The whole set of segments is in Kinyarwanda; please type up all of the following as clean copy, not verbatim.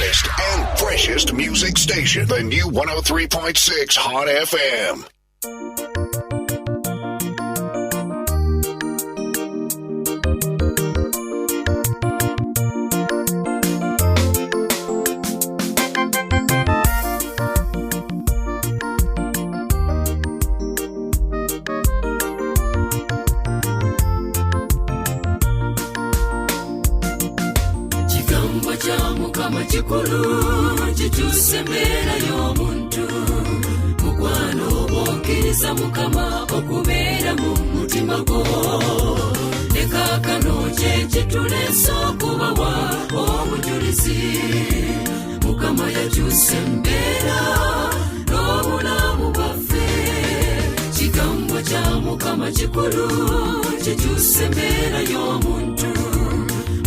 hottest and freshest music station, the new 103.6 Hot FM. Chikulu chitusembera y'omuntu mukwano bokkiriza mukama okubeera mu mutima gwo leka kano kye kituleesa okubawa obujulizi mukama yatusembera n'obulamu bwaffe kigambo kya mukama kikulu chitusembera y'omuntu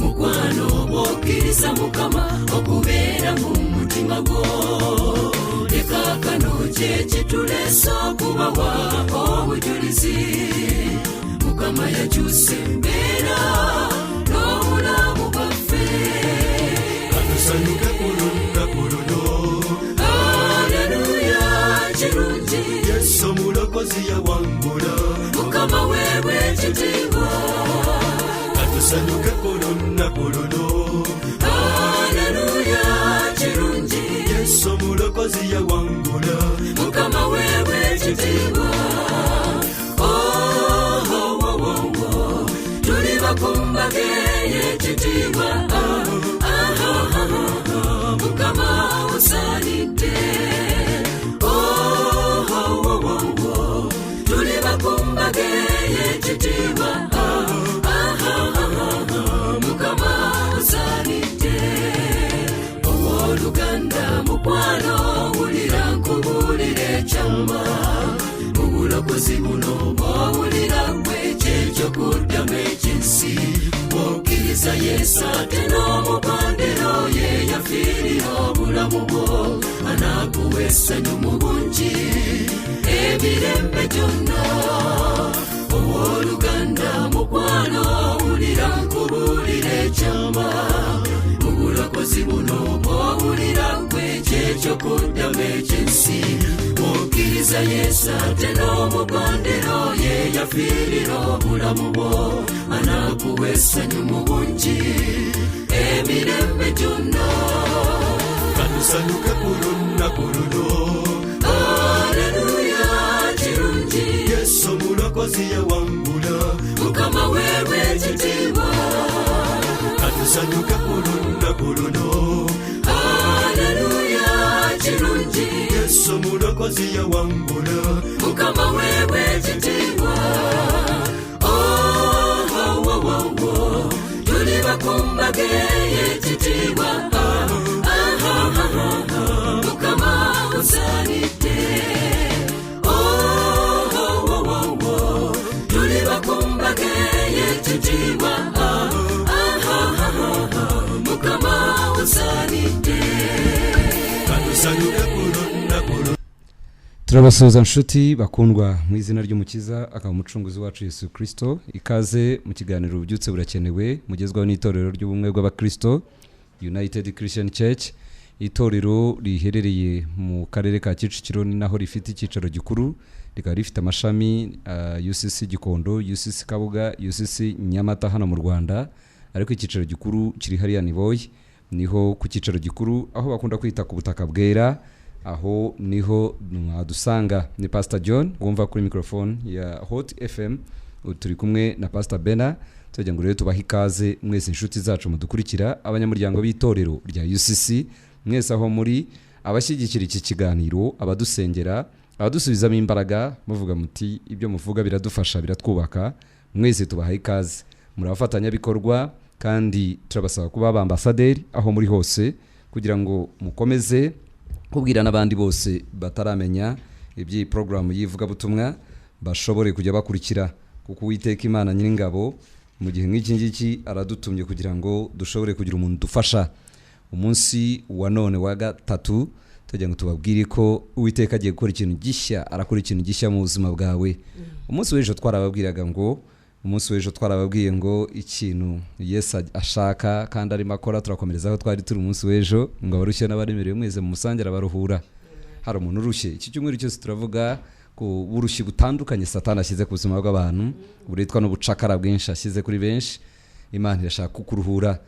mukwano bokkiriza mukama okubeera mu mutima gwo leka kano kye kituleesa okubawa obujulizi mukama yakyusa embeera n'obulamu bwaffe atusanyuke ku luno aleluya kirungi yesu omulokozi yawangula mukama weebwe ekitiibwa atusanyuke ku luno aleluya kirungi yesu omulokozi yawangula mukama weebwe ekitiibwa tuli bakumbage y'ekitiibwa mukama osaanidde tuli bakumbage y'ekitiibwa mukama osaanidde owooluganda mukwano owulira nkubuulira ekyama mu bulokozi buno bw'owulira gwe ekyekyokuddemu eky'ensi bw'okkiriza yesu ate n'omupandiro ye yafiirira obulamu bwo anaakuwa essanyu mu bungi emirembe gyonna owooluganda mukwano owulira nkubuulira ekyama mu bulokozi buno bw'owulira gwe ekyekyokuddemu eky'ensi bw'okkiriza yesu ate n'omugondero ye yafiirira obulamu bwo anaakuwa essanyu mu bungi emirembe gyonna katusanyuke ku lunaku luno aleluya kirungi yesu omulokozi yawangula mukama weebwe ekitiibwa katusanyuke ku lunaku luno aleluya kirungi yesu omulokozi yawangula mukama weebwe ekitiibwa tuli bakumbage y'ekitiibwa mukama osaanidde tuli bakumbage y'ekitiibwa mukama osaanidde katusanyuke ku lunaku luno. Turabasuhuza nshuti bakundwa mu izina ry'umukiza akaba umucunguzi wacu Yesu Kristo. Ikaze mu kiganiro ububyutse burakenewe mugezwaho n'itorero ry'ubumwe bw'abakristo United Christian Church. Itorero riherereye mu karere ka Kicukiro ni naho rifite icyicaro gikuru, rikaba rifite amashami UCC Gikondo, UCC Kabuga, UCC Nyamata hano mu Rwanda, ariko icyicaro gikuru kiri hariya Niboye. Niho ku cyicaro gikuru aho bakunda kwita ku butaka bwera, aho niho dusanga ni Pastor John wumva kuri microphone ya Hot FM. Turi kumwe na Pastor Bena. Tujya ngo rero tubahe ikaze mwese inshuti zacu mudukurikira, abanyamuryango b'itorero rya UCC mwese aho muri, abashyigikira iki kiganiro, abadusengera, abadusubizamo imbaraga muvuga muti ibyo muvuga biradufasha biratwubaka, mwese tubahe ikaze. Muri abafatanyabikorwa kandi turabasaba kuba abambasaderi aho muri hose kugira ngo mukomeze kubwira n'abandi bose bataramenya iby'iyi program y'ivugabutumwa bashobore kujya bakurikira, kuko Uwiteka Imana Nyiringabo mu gihe nk'iki ngiki aradutumye kugira ngo dushobore kugira umuntu dufasha. Umunsi wa none wa gatatu tujya ngo tubabwire ko Uwiteka agiye gukora ikintu gishya, arakora ikintu gishya mu buzima bwawe. Umunsi w'ejo twarababwiraga ngo umunsi w'ejo twarababwiye ngo ikintu Yesu ashaka kandi arimo akora turakomereza aho twari turi umunsi w'ejo ngo abarushye n'abaremerewe mwese mu musange arabaruhura. Hari umuntu urushye, iki cyumweru cyose turavuga ku burushyi butandukanye Satani ashyize ku buzima bw'abantu, buritwa n'ubucakara bwinshi ashyize kuri benshi. Imana irashaka kukuruhura.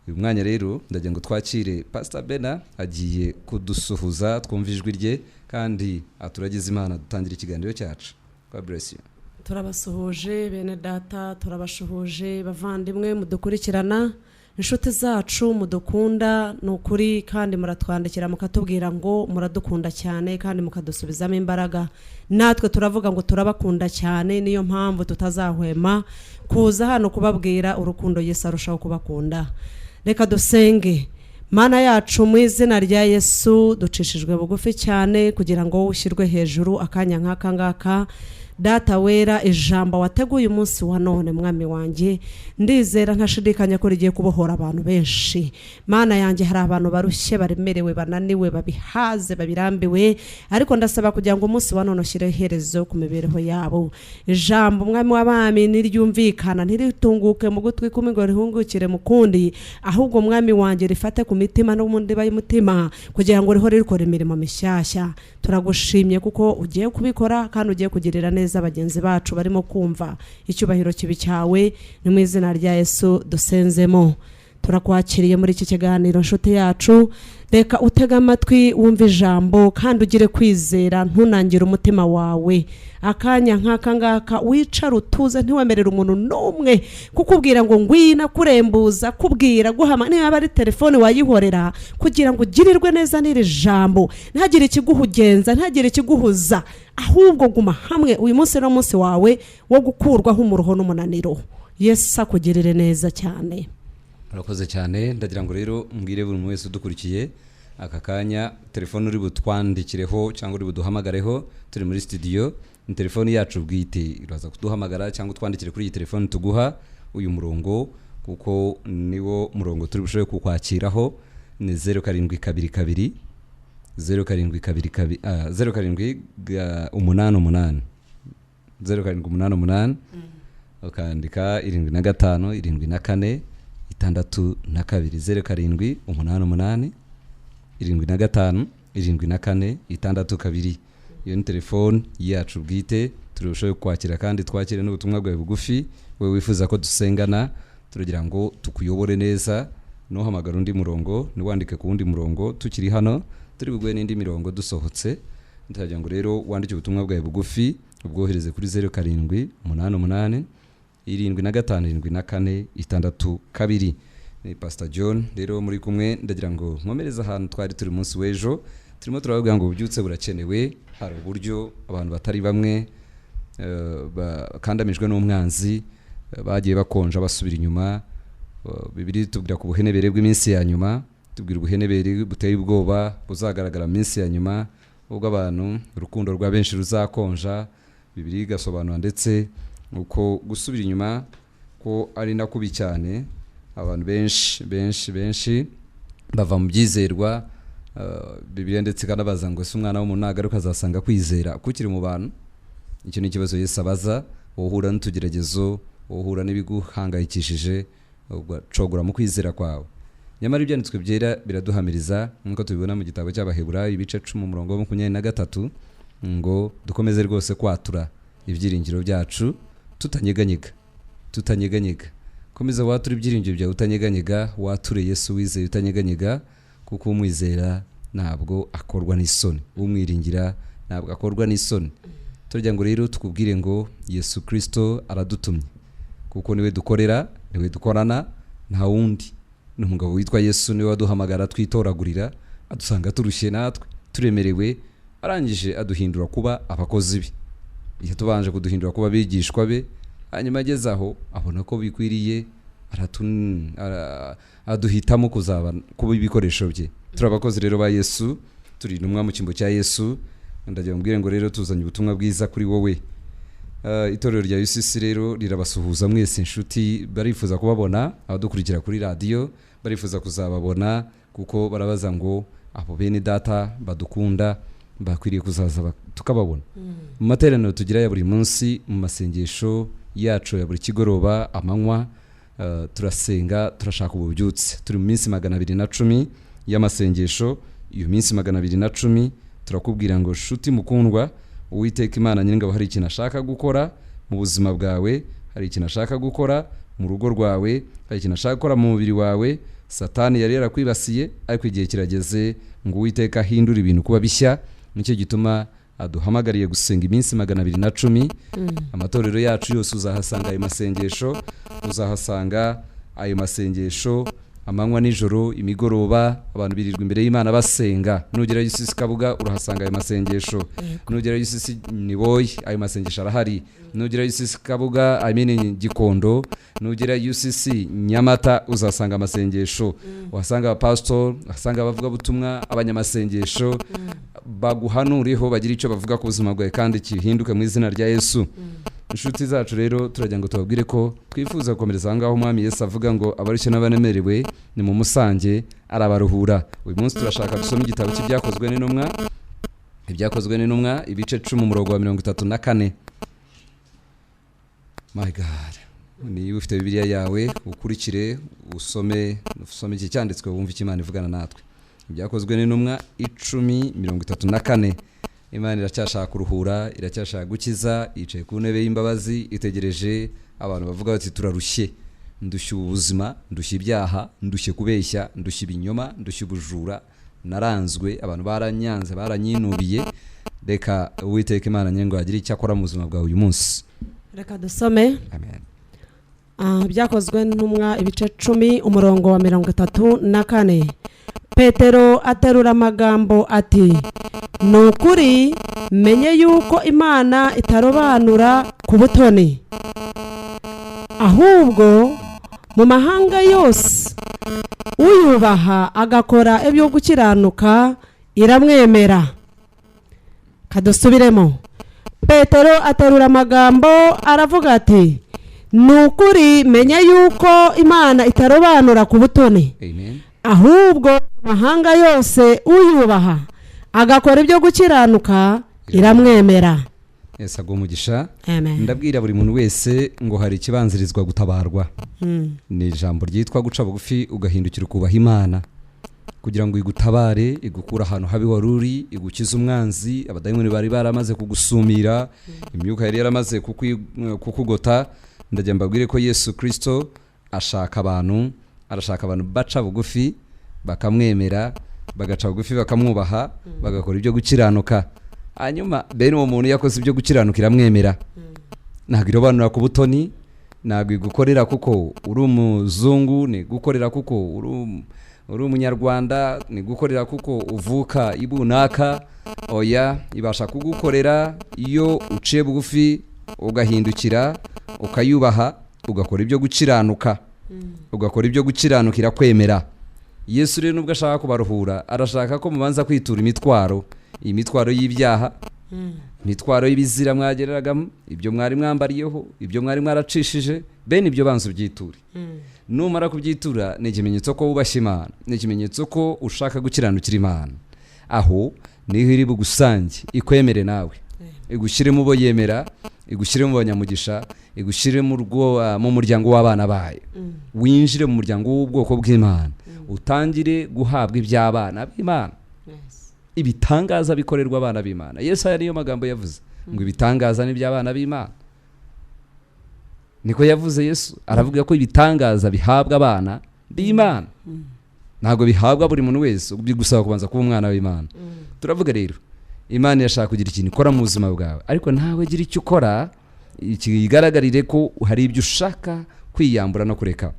Uyu mwanya rero ndagira ngo twakire Pastor Bena, agiye kudusuhuza twumva ijwi rye kandi aturagize Imana dutangira ikiganiro cyacu. God bless you. Turabasuhuje bene data, turabashuhuje bavandimwe mudukurikirana, inshuti zacu mudukunda nukuri kandi muratwandikira mukatubwira ngo muradukunda cyane kandi mukadusubizamo imbaraga. Natwe turavuga ngo turabakunda cyane, niyo mpamvu tutazahwema kuza hano kubabwira urukundo Yesu arushaho kubakunda. Reka dusenge. Mana yacu mu izina rya Yesu ducishijwe bugufi cyane kugira ngo ushyirwe hejuru akanya nk'aka ngaka. Data wera, ijambo wateguye umunsi wa none mwami wanjye, ndizera ntashidikanya ko rigiye kubohora abantu benshi. Mana yanjye, hari abantu barushye, baremerewe, bananiwe, babihaze, babirambiwe, ariko ndasaba kugira ngo umunsi wa none ushyire iherezo ku mibereho yabo. Ijambo mwami w'abami niryumvikana, ntiritunguke mu gutwi kumwe ngo rihungukire mu kundi, ahubwo mwami wanjye rifate ku mitima no mu ndiba y'umutima kugira ngo riho rikora imirimo mishyashya. Turagushimye kuko ugiye kubikora kandi ugiye kugirira neza abagenzi bacu barimo kumva. Icyubahiro kibi cyawe, ni mu izina rya Yesu dusenzemo. Turakwakiriye muri iki kiganiro nshuti yacu. Reka utega amatwi wumve ijambo kandi ugire kwizera, ntunangire umutima wawe. Akanya nk'aka ngaka wicara utuze, ntiwemerere umuntu n'umwe kukubwira ngo ngwina kurembuza, kubwira guhama, niba ari telefone wayihorera kugira ngo ugirirwe neza n'iri jambo. Ntagire ikiguhugenza, ntagire ikiguhuza, ahubwo guma hamwe. Uyu munsi no munsi wawe wo gukurwaho umuruho n'umunaniro. Yesu akugirire neza cyane. Murakoze cyane. Ndagira ngo rero mbwire buri wese udukurikiye aka kanya, telefone uri butwandikireho cyangwa uri buduhamagareho, turi muri studio. Ni telefone yacu bwite, uraza kuduhamagara cyangwa twandikire kuri iyi telefone tuguha uyu murongo, kuko niwo murongo turi bushoboye kukwakiraho. Ni 0722 0788 ukandika 75 74 62 0788 75 74 62. Iyo ni telefone yacu bwite, turushaho kwakira kandi twakire n'ubutumwa bwawe bugufi. Wewe wifuza ko dusengana, turagira ngo tukuyobore neza. No hamagara undi murongo, ni wandike ku wundi murongo tukiri hano, turi bugwe n'indi mirongo dusohotse. Ndagira ngo rero wandike ubutumwa bwawe bugufi, ubwohereze kuri 0788 75 74 62. Ni Pastor John rero muri kumwe. Ndagira ngo nkomereza ahantu twari turi munsi w'ejo, turimo turavuga ngo ubyutse burakenewe. Hari uburyo abantu batari bamwe bakandamijwe n'umwanzi, bagiye bakonja basubira inyuma. Bibiri tubwira ku buhenebere bw'iminsi ya nyuma, tubwira ubuhenebere buteye ubwoba buzagaragara mu minsi ya nyuma, ubwo abantu urukundo rwa benshi ruzakonja. Bibiri gasobanura ndetse uko gusubira inyuma ko ari nakubi cyane. Abantu benshi bava mu byizerwa. Bibiliya ndetse kanabaza ngo se umwana w'umuntu nagaruka azasanga kwizera kukiri mu bantu. Icyo ni ikibazo Yesu abaza. Wohura n'utugeragezo, wohura n'ibiguhangayikishije, ugacogora mu kwizera kwawe. Nyamara ibyanditswe byera biraduhamiriza nk'uko tubibona mu gitabo cy'Abaheburayo ibice 10:23 ngo dukomeze rwose kwatura ibyiringiro byacu tutanyeganyega. Komeza watura ibyiringiro byawe utanyeganyega, wature Yesu wizeye utanyeganyega, kuko umwizera ntabwo akorwa n'isoni, umwiringira ntabwo akorwa n'isoni. Turajya ngo rero tukubwire ngo Yesu Kristo aradutumye, kuko niwe dukorera, niwe dukorana, nta wundi. N'umugabo witwa Yesu niwe waduhamagara twitoragurira, adusanga turushye natwe turemerewe, arangije aduhindura kuba abakozi be. Iyo tubanje kuduhindura kuba bigishwa be, hanyuma ageze aho abona ko bikwiriye, aduhitamo kuzaba kuba ibikoresho bye. Turabakozi rero ba Yesu, turi intumwa mu cyimbo cya Yesu. Ndagira mbwire ngo rero tuzanye ubutumwa bwiza kuri wowe. Itorero rya UCC rero rirabasuhuza mwese inshuti, barifuza kubabona abadukurikira kuri radio, barifuza kuzababona kuko barabaza ngo abo bene data badukunda bakwiriye kuzaza tukababona. Mu materaniro tugira ya buri munsi, mu masengesho yacu ya buri kigoroba amanywa, turasenga turashaka ububyutse. Turi mu minsi 210 y'amasengesho. Iyo minsi 210 turakubwira ngo shuti mukundwa, Uwiteka Imana Nyiringabo hari ikintu ashaka gukora mu buzima bwawe, hari ikintu ashaka gukora mu rugo rwawe, hari ikintu ashaka gukora mu mubiri wawe. Satani yari yarakwibasiye, ariko igihe kirageze ngo Uwiteka ahindure ibintu kuba bishya. Nicyo gituma aduhamagariye gusenga iminsi 210. Amatorero yacu yose uzahasanga ayo masengesho, uzahasanga ayo masengesho amanywa nijoro, imigoroba, abantu birirwa imbere y'Imana basenga. Nugera Yusisi Kabuga urahasanga ayo masengesho, nugera Yusisi Niboyi ayo masengesho arahari, nugera Yusisi Kabuga Gikondo, nugera Yusisi Nyamata uzasanga amasengesho. Uhasanga abapastor, uhasanga abavuga butumwa, abanyamasengesho baguhanuriho bagira icyo bavuga ku buzima bwawe kandi kihinduke mu izina rya Yesu. Inshuti zacu rero turagira ngo tubabwire ko twifuza gukomereza ahangaho Umwami Yesu avuga ngo abarushye n'abanemerewe ni mu musange arabaruhura. Uyu munsi turashaka gusoma igitabo cy'ibyakozwe n'intumwa, ibyakozwe n'intumwa ibice 10 umurongo wa 34. My God, ni ufite Bibiliya yawe ukurikire usome iki cyanditswe wumva icyo Imana ivugana natwe. Ibyakozwe n'intumwa 10:34. Imana iracyashaka kuruhura, iracyashaka gukiza, yicaye ku ntebe y'imbabazi itegereje abantu bavuga bati turarushye, ndushye ubuzima, ndushye ibyaha, ndushye kubeshya, ndushye ibinyoma, ndushye ubujura, naranzwe, abantu baranyanze, baranyinubiye. Reka Uwiteka Imana Nyiringabo agire icyo akora mu buzima bwawe uyu munsi. Reka dusome. Amen. Byakozwe n'intumwa ibice 10 umurongo wa 34. Petero aterura amagambo ati, nukuri menye yuko Imana itarobanura ku butoni, ahubwo mu mahanga yose uyubaha agakora ibyo gukiranuka iramwemera. Kadusubiremo. Petero aterura amagambo aravuga ati, nukuri menye yuko Imana itarobanura ku butoni. Amen. Ahubwo mahanga yose uyubaha agakora ibyo gukiranuka iramwemera. Yesu agumugisha. Amen. Ndabwira buri muntu wese ngo hari ikibanzirizwa gutabarwa. Ni ijambo ryitwa guca bugufi ugahindukira kubaha Imana kugira ngo igutabare, igukura ahantu habi waruri, igukiza umwanzi, abadayimoni bari baramaze kugusumira, imyuka yari yaramaze kukugota. Ndagira mbabwire ko Yesu Kristo arashaka abantu baca bugufi bakamwemera, bagaca bugufi bakamwubaha, bagakora ibyo gukiranuka. Hanyuma bene uwo muntu yakoze ibyo gukiranuka iramwemera. Ntabwo irobanura ku butoni, ntabwo igukorera kuko uri umuzungu, ni gukorera kuko uri umunyarwanda, ni gukorera kuko uvuka ibunaka. Oya, ibasha kugukorera iyo uciye bugufi ugahindukira ukayubaha ugakora ibyo gukiranuka. Ugakora ibyo gukiranukira kwemera. Yesu rero nubwo ashaka kubaruhura, arashaka ko mubanza kwitura imitwaro y'ibyaha, imitwaro y'ibizira mwagereragamo, ibyo mwari mwambariyeho, ibyo mwari mwaracishije, bene ibyo banza ubyiture. Numara kubyitura ni ikimenyetso ko wubashye Imana, ni ikimenyetso ko ushaka gukiranukira Imana. Aho niho iri bugusange ikwemere nawe, igushyire mu bo yemera, igushyire mu banyamugisha, igushyire mu muryango w'abana bayo. Winjire mu muryango w'ubwoko bw'Imana, utangire guhabwa iby'abana b'Imana. Ibitangaza bikorerwa abana b'Imana. Yesu aya niyo magambo yavuze ngo ibitangaza ni by'abana b'Imana. Niko yavuze Yesu, aravuga ko ibitangaza bihabwa abana b'Imana. Ntabwo bihabwa buri muntu wese, bigusaba kubanza kuba umwana w'Imana. Turavuga rero Imana yashaka kugira ikintu ikora mu buzima bwawe, ariko nawe gira icyo ukora ikigaragarire ko hari ibyo ushaka kwiyambura no kureka.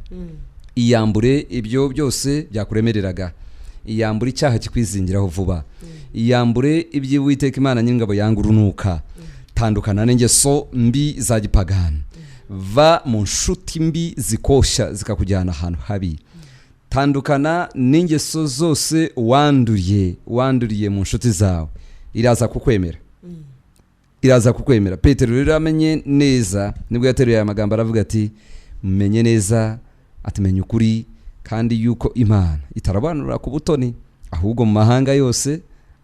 Iyambure ibyo byose byakuremereraga, iyambure icyaha kikwizingiraho vuba, iyambure ibyo Uwiteka Imana Nyiringabo yanga urunuka. Tandukana n'ingeso mbi za gipagani, va mu nshuti mbi zikosha zikakujyana ahantu habi. Tandukana n'ingeso zose wanduriye mu nshuti zawe, iraza kukwemera. Petero rero amenye neza, nibwo yateruye aya magambo aravuga ati, menye neza, atimenye ukuri kandi yuko Imana itarabanura ku butoni, ahubwo mu mahanga yose,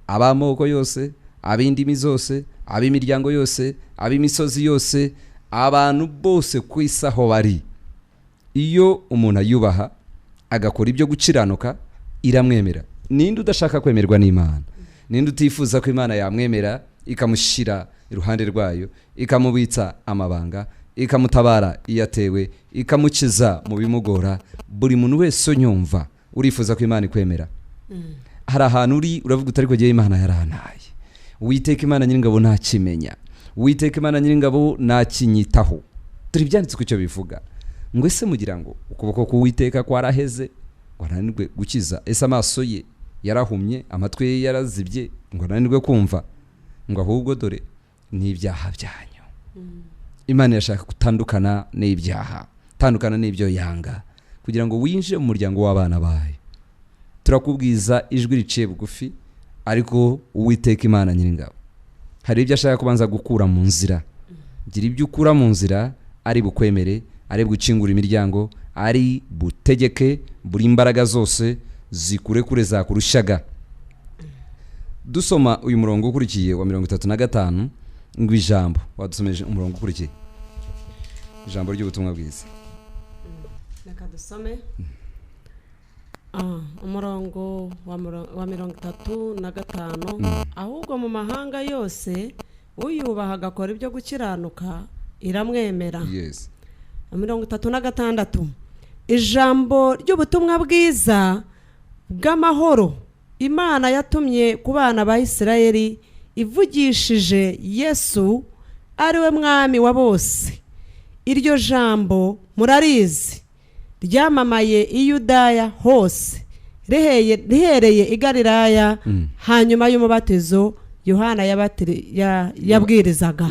ab'amoko yose, ab'indimi zose, ab'imiryango yose, ab'imisozi yose, abantu bose ku isi aho bari, iyo umuntu ayubaha agakora ibyo gukiranuka iramwemera. Ninde udashaka kwemerwa n'Imana? Ninde utifuza ko Imana yamwemera ikamushyira iruhande rwayo, ikamubitsa amabanga, ikamutabara iyo atewe, ikamukiza mu bimugora? Buri muntu wese unyumva urifuza ko Imana ikwemera. Hari ahantu uri uravuga utari ko giye Imana yarantaye. Uwiteka Imana Nyiringabo ntakimenya, Uwiteka Imana Nyiringabo ntakinyitaho. Turi byanditse ku cyo bivuga ngo ese mugira ngo ukuboko k'Uwiteka kwaraheze ngo ananirwe gukiza? Ese amaso ye yarahumye, amatwi ye yarazibye ngo ananirwe kumva? Ngo ahubwo dore ni ibyaha byanyu. Imana yashaka gutandukana n'ibyaha, tandukana n'ibyo yanga, kugira ngo winjire mu muryango w'abana bayo. Turakubwiza ijwi riciye bugufi, ariko Uwiteka Imana Nyiringabo hari ibyo ashaka kubanza gukura mu nzira. Gira ibyo ukura mu nzira, ari bukwemere, ari bucingura imiryango, ari butegeke buri imbaraga zose zikure kure zakurushaga. Dusoma uyu murongo ukurikiye wa 35 ngo ijambo wadusomeje umurongo ukurikiye, ijambo ry'ubutumwa bwiza. Reka dusome umurongo wa 35. Ahubwo mu mahanga yose uyubaha agakora ibyo gukiranuka iramwemera. Yes. 36. Ijambo ry'ubutumwa bwiza bw'amahoro Imana yatumye ku bana ba Isirayeli ivugishije Yesu ariwe mwami wa bose. Iryo jambo murarizi, ryamamaye i Yudaya hose, rihereye i Galilaya, hanyuma y'umubatizo Yohana yabwirizaga.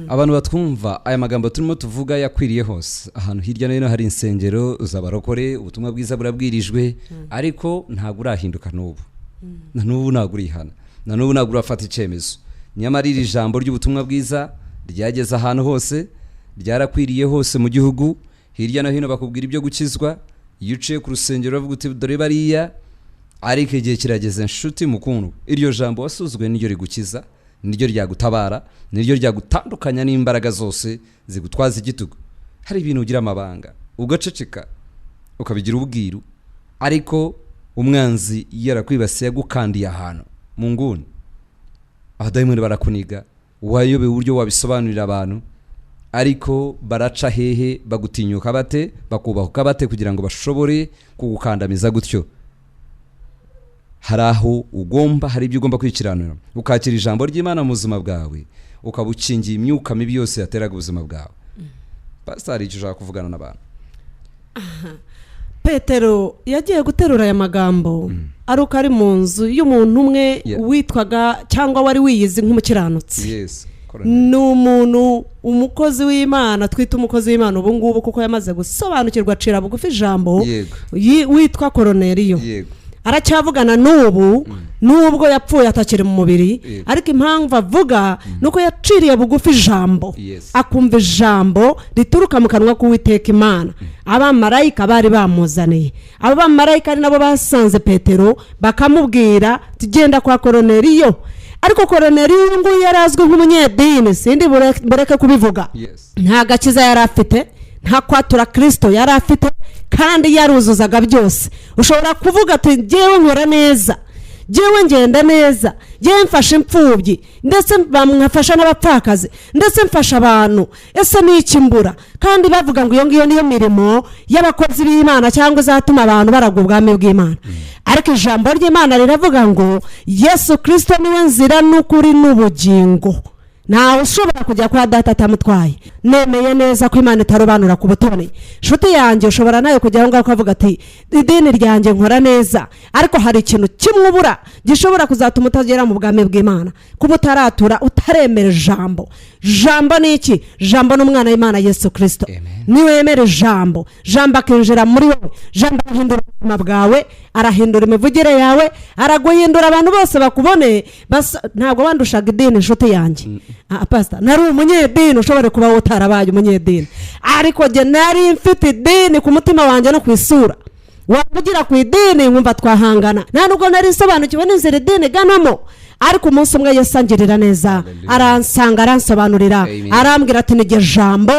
Abantu batwumva aya magambo turimo tuvuga yakwiriye hose. Ahantu hirya no hino hari insengero z'abarokore, ubutumwa bwiza burabwirijwe, ariko ntabwo urahinduka n'ubu. Na n'ubu ntabwo urihana, na n'ubu ntabwo urafata icyemezo. Nyamara iri jambo ry'ubutumwa bwiza ryageze ahantu hose, ryarakwiriye hose mu gihugu. Hirya no hino bakubwira ibyo gukizwa. Iyo uciye ku rusengero bavuga uti dore bariya, ariko igihe kirageze nshuti mukundwa, iryo jambo wasuzwe n'iryo rigukiza, niryo ryagutabara, niryo ryagutandukanya n'imbaraga zose zigutwaza igitugu. Hari ibintu ugira amabanga ugaceceka ukabigira ubwiru, ariko umwanzi yarakwibasiye gukandiye ahantu mu nguni, abadayimoni barakuniga, wayobe uburyo wabisobanurira abantu, ariko baraca hehe, bagutinyuka bate, bakubahuka bate kugira ngo bashobore kugukandamiza gutyo? Hari aho ugomba, hari ibyo ugomba kwikiranura, ukakira ijambo ry'Imana mu buzima bwawe, ukabukingiye imyuka mibi yose yateraga ubuzima bwawe. Pastor, icyo ushaka kuvugana n'abantu? Petero yagiye guterura aya magambo aruko ari mu nzu y'umuntu umwe witwaga cyangwa wari wiyizi nk'umukiranutsi. Yes. Ni umuntu, umukozi w'Imana, twita umukozi w'Imana ubu ngubu kuko yamaze gusobanukirwa acira bugufi ijambo, witwa Koroneliyo. Aracyavugana n'ubu, nubwo yapfuye atakiri mu mubiri, ariko impamvu avuga nuko yaciriye bugufi ijambo, akumva ijambo rituruka mu kanwa k'Uwiteka Imana. Abamarayika bari bamuzaniye, abo bamarayika ari nabo basanze Petero bakamubwira tugenda kwa Koroneliyo. Ariko Koroneliyo ngo yarazwe nk'umunyedini, sindi bureke kubivuga. Nta gakiza yari afite, nta kwatura Kristo yari afite, kandi yaruzuzaga byose. Ushobora kuvuga ati jewe nkora neza, jewe ngenda neza, jewe mfasha imfubyi, ndetse bamwafasha n'abapfakazi, ndetse mfasha abantu, ese n'iki mbura? Kandi bavuga ngo iyo ngiyo niyo mirimo y'abakozi b'Imana cyangwa izatuma abantu baragwa ubwami bw'Imana. Ariko ijambo ry'Imana riravuga ngo Yesu Kristo niwe nzira n'ukuri n'ubugingo, ntawe ushobora kujya kwa data atamutwaye. Nemeye neza ko Imana itarobanura ku butoni. Nshuti yanjye, ushobora nayo kujya aho ngaho ukavuga ati idini ryanjye nkora neza, ariko hari ikintu kimwe ubura gishobora kuzatuma utagera mu bwami bw'Imana, kuba utaratura, utaremera ijambo. Jambo ni iki? Jambo n'umwana w'Imana Yesu Kristo. Niwemera ijambo, jambo akinjira muri wowe, jambo arahindura ubuzima bwawe, arahindura imivugire yawe, araguhindura abantu bose bakubone. Ntabwo wandushaga idini nshuti yanjye. Pastor, nari umunyedini, ushobora kuba utarabaye umunyedini, ariko je nari mfite idini ku mutima wanjye no kwisura. Wavugira ku idini nkumva twahangana, nta nubwo nari sobanukiwe n'inzira idini ganamo, ariko umunsi umwe Yesu angirira neza, Hallelujah. aransanga aransobanurira, Amen. arambwira ati niryo jambo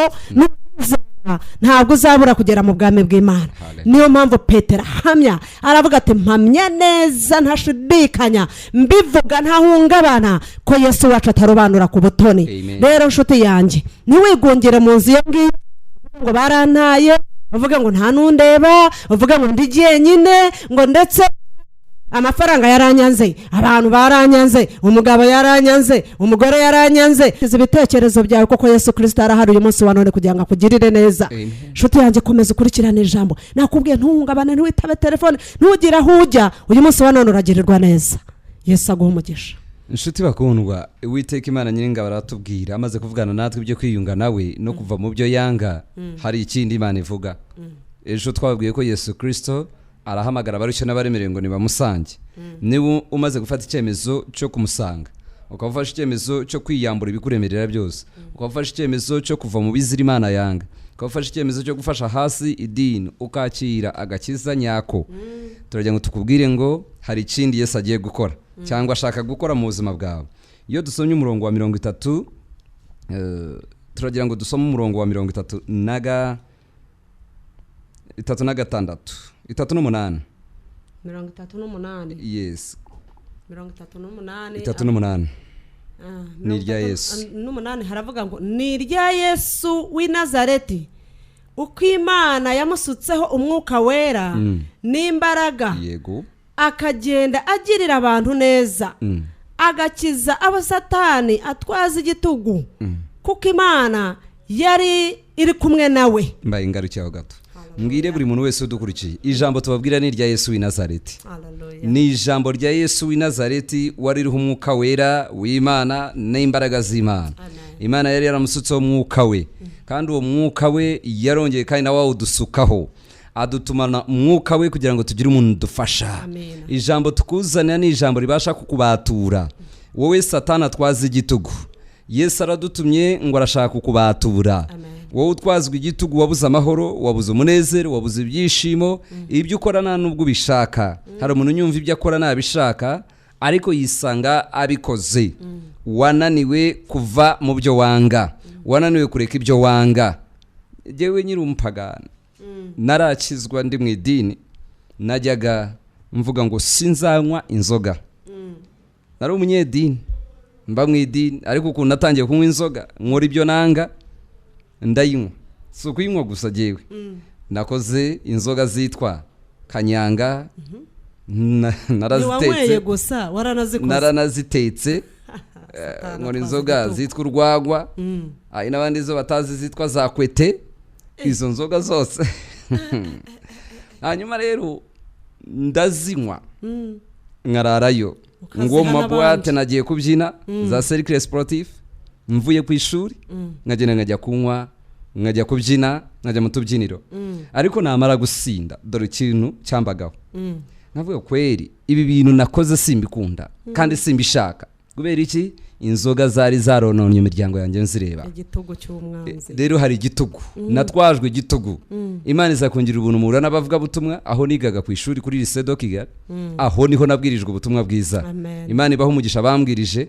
ntabwo uzabura kugera mu bwami bw'Imana. Hallelujah. Niyo mpamvu Petero ahamya aravuga ati mpamya neza ntashidikanya mbivuga ntahungabana ko Yesu wacu atarobanura ku butoni. Amen. Rero nshuti yanjye ntiwigungire mu nzu iyo ngiyo ngo barantaye, uvuga ngo nta n'undeba, uvuga ngo ndi jyenyine, ngo ndetse amafaranga yaranyanze, abantu baranyanze, umugabo yaranyanze, umugore yaranyanze. Izi bitekerezo byawe koko Yesu Kristo arahari uyu munsi wa none kugira ngo akugirire neza. Amen. Nshuti yanjye komeza ukurikirane ijambo, nakubwiye ntuhungabane, ntiwitabe telefone, ntugire aho ujya, uyu munsi wa none uragirirwa neza. Yesu aguha umugisha. inshuti bakundwa, Uwiteka Imana Nyiringabo aratubwira amaze kuvugana natwe ibyo kwiyunga nawe no kuva mu byo yanga. Hari ikindi Imana ivuga. Ejo twababwiye ko Yesu Kristo arahamagara abarushye n'abaremerewe ngo nibamusange. Niba umaze gufata icyemezo cyo kumusanga, ukafasha icyemezo cyo kwiyambura ibikuremerera byose, ukafasha icyemezo cyo kuva mu bizira Imana yanga, ukafasha icyemezo cyo gufasha hasi idini, ukakira agakiza nyako, turagira ngo tukubwire ngo hari ikindi Yesu agiye gukora cyangwa ashaka gukora mu buzima bwawe. Iyo dusomye umurongo wa 30, turagira ngo dusome umurongo wa 36 38 38 yes 38 38 ni irya Yesu n'umunani haravuga ngo ni irya Yesu w'i Nazareti, uko Imana yamusutseho umwuka wera n'imbaraga, yego, akagenda agirira abantu neza, agakiza abo Satani atwaza igitugu, kuko Imana yari iri kumwe nawe. mbaye ngarukiyeho gato. Mbwire buri muntu wese udukurikiye, ijambo tubabwira ni irya Yesu w'i Nazareti. Ni ijambo rya Yesu w'i Nazareti wari uriho umwuka wera w'Imana n'imbaraga z'Imana. Imana yari yaramusutseho umwuka we, kandi uwo mwuka we yarongeye kandi nawe awudusukaho, adutumana umwuka we kugira ngo tugire umuntu dufasha. Ijambo tukuzanira ni ijambo ribasha kukubatura wowe Satani atwaza igitugu. Yesu aradutumye ngo arashaka kukubatura. Wowe utwazwa igitugu, wabuze amahoro, wabuze umunezero, wabuze ibyishimo, ibyo ukora nta nubwo ubishaka. Hari umuntu unyumva ibyo akora ntabishaka ariko yisanga abikoze. Wananiwe kuva mu byo wanga, wananiwe kureka ibyo wanga. Jewe nyiri umupagani, narakizwa ndi mu idini, najyaga mvuga ngo sinzanywa inzoga. Nari umunyedini, mba mu idini, ariko ukuntu natangiye kunywa inzoga, nkora ibyo nanga, ndayinywa. Si ukuyinywa gusa jewe, nakoze inzoga zitwa kanyanga, naranazitetse, nkora inzoga zitwa urwagwa, hari n'abandi zo batazi zitwa za kwete. Izo nzoga zose hanyuma rero ndazinywa, nkararayo, ngo mu mabuwate nagiye kubyina za Cercle Sportif, mvuye ku ishuri nkagenda nkajya kunywa, nkajya kubyina, nkajya mu tubyiniro. Ariko namara gusinda, dore ikintu cyambagaho, navuga kweri ibi bintu nakoze simbikunda kandi simbishaka. Kubera iki? Inzoga zari zarononye imiryango yanjye nzireba. Igitugu cy'umwanzi. Rero hari igitugu, natwajwe igitugu. Imana izakongera ubuntu muhura n'abavuga butumwa. Aho nigaga ku ishuri kuri Lycée de Kigali, aho niho nabwirijwe ubutumwa bwiza. Imana ibaho umugisha bambwirije,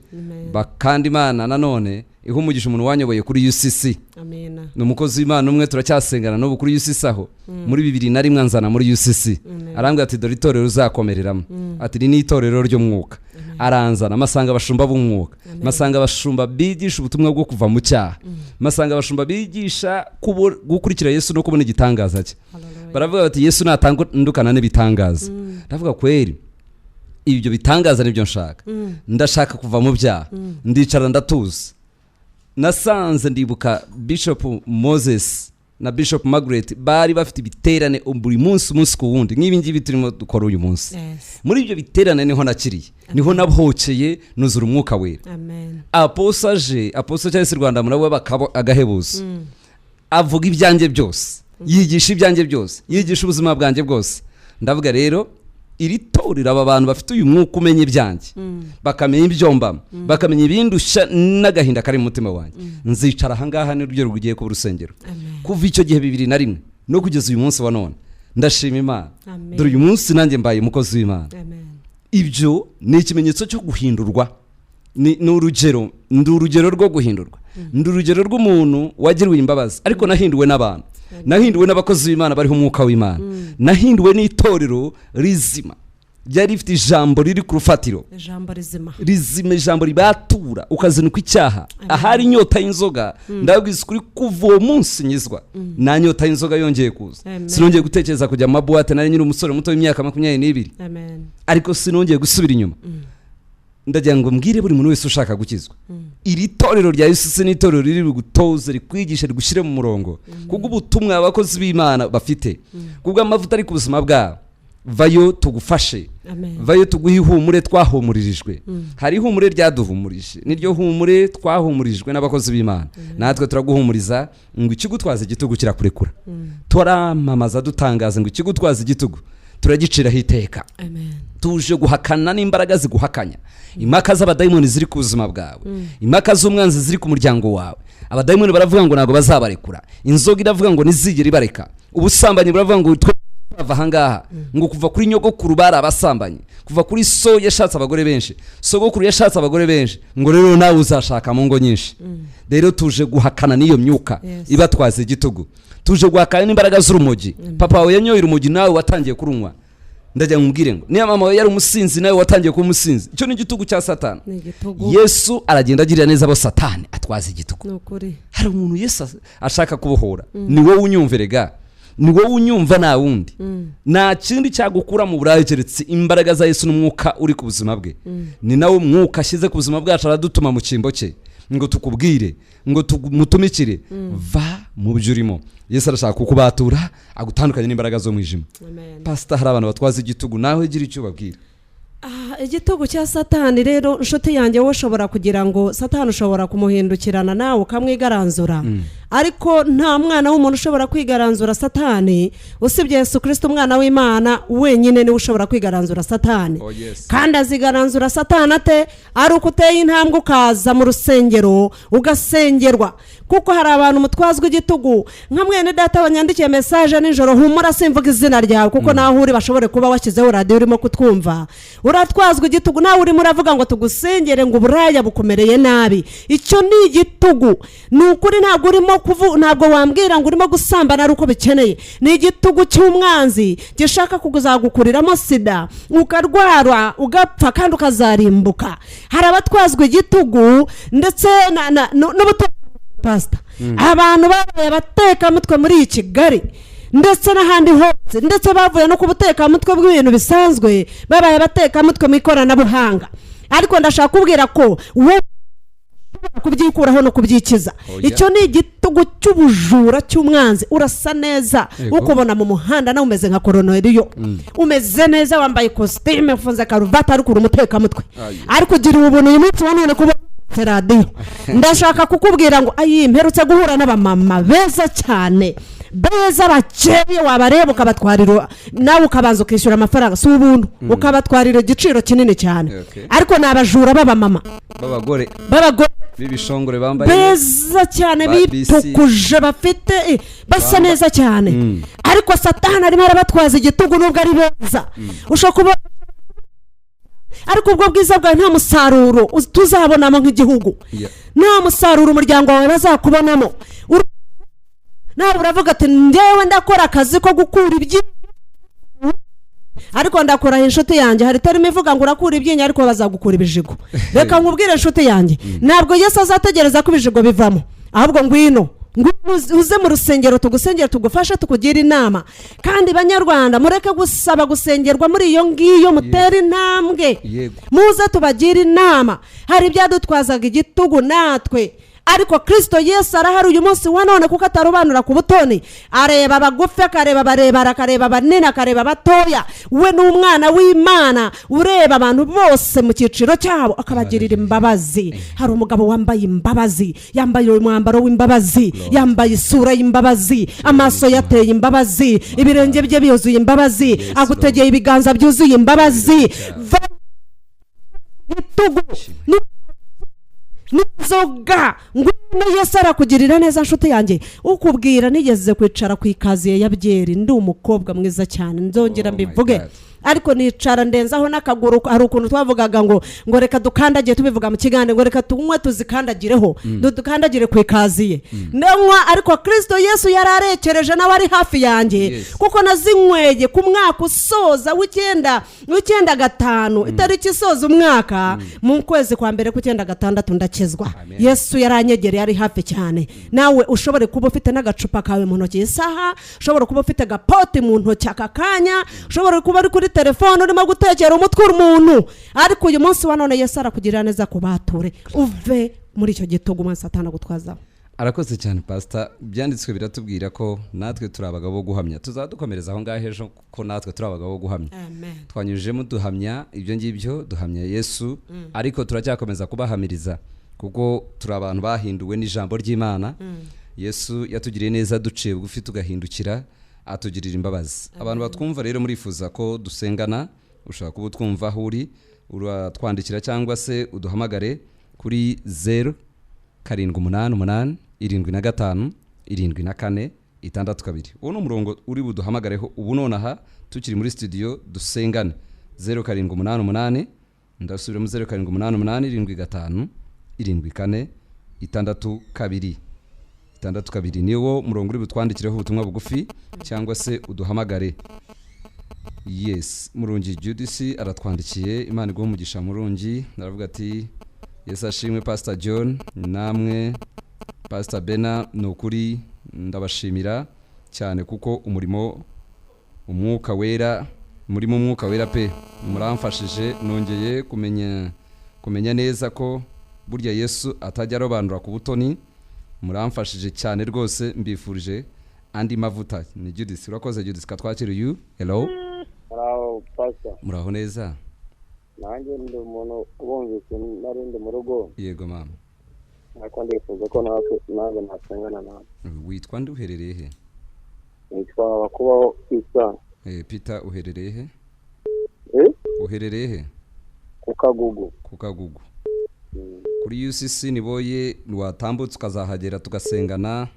kandi Imana nanone iho umugisha umuntu wanyoboye kuri UCC. Amina. Numukozi w'Imana umwe turacyasengana no kuri UCC aho. Muri 2001 nzana muri UCC. Arambwira ati dore itorero uzakomereramo. Ati ni itorero ry'umwuka. Aranzana amasanga abashumba b'umwuka, masanga abashumba bigisha ubutumwa bwo kuva mu cyaha, masanga abashumba bigisha gukurikira Yesu no kubona igitangaza cye. Baravuga bati Yesu natandukana n'ibitangaza. Ndavuga kweri ibyo bitangaza nibyo nshaka. Ndashaka kuva mu byaha, ndicara ndatuza. Nasanze ndibuka Bishop Moses na Bishop Margaret bari bafite ibiterane buri munsi ku wundi, nk'ibi ngibi turimo dukora uyu munsi. Muri ibyo biterane niho nakiriye, niho nabhokeye nuzura umwuka wera. Apostle cyangwa se Rwanda murabo agahebuzo, avuga ibyanjye byose, yigisha ibyanjye byose, yigisha ubuzima bwanjye bwose. Ndavuga rero iri torero aba bantu bafite uyu mwuka umenye ibyanjye, bakamenya ibyombamo, bakamenya ibindusha n'agahinda kari mu mutima wanjye. Nzicara ahangaha n'urugero rugiye ku rusengero. Kuva icyo gihe 2001 no kugeza uyu munsi wa none ndashima Imana. Dore uyu munsi nanjye mbaye umukozi w'Imana. ibyo ni ikimenyetso cyo guhindurwa. Ni urugero rwo guhindurwa. Ndi urugero rw'umuntu wagiriwe imbabazi ariko nahinduwe n'abantu, nahinduwe n'abakozi b'Imana bariho umwuka w'Imana, nahinduwe n'itorero rizima ryari rifite ijambo riri ku rufatiro, rizima, ijambo ribatura ukazinuka icyaha. Ahari inyota y'inzoga ndabwiza ukuri kuva uwo munsi nyizwa nta nyota y'inzoga yongeye kuza. Sinongeye gutekereza kujya mu mabuwate, nari nyiri umusore muto w'imyaka 22 ariko sinongeye gusubira inyuma. Ndagira ngo mbwire buri muntu wese ushaka gukizwa, iri torero rya Yesu ni itorero riri gutoza, rikwigisha, rigushyire mu murongo kubwo ubutumwa abakozi b'Imana bafite, kubwo amavuta ari ku buzima bwabo. Vayo tugufashe, vayo tuguhe ihumure twahumuririjwe. Hari ihumure ryaduhumurije, niryo humure twahumurijwe n'abakozi b'Imana. Natwe turaguhumuriza ngo ikigutwaza igitugu kirakurekura. Turamamaza dutangaza ngo ikigutwaza igitugu turagiciraho iteka. Tuje guhakana n'imbaraga ziguhakanya, impaka z'abadayimoni ziri ku buzima bwawe, impaka z'umwanzi ziri ku muryango wawe. Abadayimoni baravuga ngo ntago bazabarekura, inzoga iravuga ngo nizigere ibareka, ubusambanyi baravuga ngo bava ahangaha, ngo kuva kuri nyogokuru bari abasambanyi, kuva kuri so yashatse abagore benshi, sogokuru yashatse abagore benshi, ngo rero nawe uzashaka mu ngo nyinshi. Rero tuje guhakana n'iyo myuka ibatwaza igitugu, tuje guhakana n'imbaraga z'urumogi. Papa wawe yanyoye urumogi, nawe watangiye kurunywa. Ndajya ngubwire ngo niya mama wawe yari umusinzi, nawe watangiye kuba umusinzi. Icyo ni igitugu cya Satani. Yesu aragenda agirira neza abo Satani atwaza igitugu. Hari umuntu Yesu ashaka kubohora, ni wowe unyumverega, ni wowe unyumva nta wundi. Nta kindi cyagukura mu burayi keretse imbaraga za Yesu n'umwuka uri ku buzima bwe. Ni nawe mwuka ashyize ku buzima bwacu, aradutuma mu cyimbo cye ngo tukubwire, ngo tumutumikire, va mu byo urimo. Yesu arashaka kukubatura, agutandukanye n'imbaraga zo mwijima. Pastor, hari abantu batwaza igitugu, nawe gira icyo babwira. Igitugu cya Satani rero nshuti yanjye, wowe ushobora kugira ngo Satani ushobora kumuhindukirana nawe ukamwigaranzura, ariko nta mwana w'umuntu ushobora kwigaranzura Satani usibye Yesu Kristo umwana w'Imana wenyine niwe ushobora kwigaranzura Satani. Kandi azigaranzura Satani ate? Ari uko uteye intambwe ukaza mu rusengero ugasengerwa. Kuko hari abantu mutwazwa igitugu, nka mwene data wanyandikiye message nijoro, humura simvuga izina ryawe kuko naho uri bashobore kuba washyizeho radio urimo kutwumva. Uratwazwa igitugu, nawe urimo uravuga ngo tugusengere ngo uburaya bukomereye nabi. Icyo ni igitugu. Ni ukuri ntabwo urimo ntabwo wambwira ngo urimo gusambana ari uko bikeneye. Ni igitugu cy'umwanzi gishaka kuguzagukuriramo sida, ukarwara, ugapfa kandi ukazarimbuka. Hari abatwazwa igitugu ndetse Pastor, abantu babaye abateka mutwe muri iyi Kigali ndetse n'ahandi hose, ndetse bavuye no kubuteka mutwe bw'ibintu bisanzwe, babaye abateka mutwe mu ikoranabuhanga. Ariko ndashaka kubwira ko wowe kubyikuraho no kubyikiza. Icyo ni igitugu cy'ubujura cy'umwanzi. Urasa neza ukubona mu muhanda na umeze nka Koroneliyo, umeze neza wambaye costume ufunze karuvati ariko urumuteka mutwe, ariko ugira ubuntu uyu munsi wanone kuba radio. Ndashaka kukubwira ngo mperutse guhura n'abamama beza cyane, beza bakeye, wabareba ukabatwarira, nawe ukabanza ukishyura amafaranga si ubuntu, ukabatwarira igiciro kinini cyane. Ariko nabajura b'abamama, b'abagore b'ibishongore bambaye beza cyane, bitukuje, bafite basa neza cyane. Ariko Satani arimo arabatwaza igitugu nubwo ari beza. Ushobora ariko ubwo bwiza bwawe nta musaruro tuzabonamo nk'igihugu, nta musaruro umuryango wawe bazakubonamo. Nawe uravuga ati ndewe ndakora akazi ko gukura ibyinyo, ariko ndakora inshuti yanjye hari tarimo ivuga ngo urakura ibyinyo ariko bazagukura ibijigo. Reka nkubwire inshuti yanjye, ntabwo Yesu azategereza ko ibijigo bivamo, ahubwo ngwino uze mu rusengero tugusengera, tugufasha, tukugira inama. Kandi banyarwanda mureke gusaba gusengerwa muri iyo ngiyo, mutera intambwe, muze tubagira inama. Hari ibyadutwazaga igitugu natwe, ariko Kristo Yesu arahari uyu munsi wa none kuko atarobanura ku butoni. Areba abagufi, akareba abarebare, akareba abanini, akareba abatoya. We ni umwana w'Imana ureba abantu bose mu cyiciro cyabo akabagirira imbabazi. Hari umugabo wambaye imbabazi, yambaye umwambaro w'imbabazi, yambaye isura y'imbabazi, amaso yateye imbabazi, ibirenge bye byuzuye imbabazi, agutegeye ibiganza byuzuye imbabazi. Nizoga ngwino Yesu arakugirira neza nshuti yanjye. Ukubwira nigeze kwicara ku ikaziye ya byeri, ndi umukobwa mwiza cyane, nzongera mbivuge. ariko nicara ndenzaho n'akaguru. Hari ukuntu twavugaga ngo reka dukandagiye, tubivuga mu kiganiro ngo reka tunywe tuzikandagireho, dukandagire ku ikaziye ndanywa. Ariko Kristo Yesu yararekereje n'abari hafi yanjye, kuko nazinyweye ku mwaka usoza w'icyenda 5 itariki isoza umwaka mu kwezi kwa mbere ku 9/6 ndakizwa. Yesu yaranyegereye, ari hafi cyane. Nawe ushobore kuba ufite n'agacupa kawe mu ntoki isaha, ushobora kuba ufite agapoti mu ntoki akakanya, ushobora kuba ari kuri telefone urimo gutekera umutwe umuntu. Ariko uyu munsi wa none Yesu arakugirira neza kubature, uve muri icyo gitugu mwa Satani gutwazaho. Arakoze cyane pastor. Byanditswe biratubwira ko natwe turi abagabo bo guhamya. Tuzadukomereza aho ngaho ejo ko natwe turi abagabo bo guhamya. Twanyujemo duhamya ibyo ngibyo, duhamya Yesu, ariko turacyakomeza kubahamiriza kuko turi abantu bahinduwe n'ijambo ry'Imana. Yesu yatugiriye neza duciye bugufi tugahindukira, atugirira imbabazi. Abantu batwumva rero murifuza ko dusengana, ushaka kuba twumva aho uri, uratwandikira cyangwa se uduhamagare kuri 0788 75 74 62. Uwo ni umurongo uri buduhamagareho ubu nonaha tukiri muri studio dusengane. 0788 ndasubira mu 0788 75 74 62 niwo murongo uri butwandikireho ubutumwa bugufi cyangwa se uduhamagare. Yes, Murungi Judisi aratwandikiye. Imana iguhe umugisha Murungi. Naravuga ati Yesu ashimwe Pastor John, namwe Pastor Bena, nukuri ndabashimira cyane kuko umwuka wera pe muramfashije. Nongeye kumenya neza ko burya Yesu atajya arobanura ku butoni. Muramfashije cyane rwose, mbifurije andi mavuta. Ni Judith. Urakoze Judith, katwakira uyu. Hello. Hello Pastor. Muraho neza? Nanjye ndi umuntu ubumvise narindi mu rugo. Yego mama. Nako ndifuza ko nanjye nasengana nawe. Witwa nde, uherereye he? Nitwa Bakubaho Peter. Peter, uherereye he? Uherereye he? Ku Kagugu. Kuri UCC niboye watambutse ukazahagera tugasengana.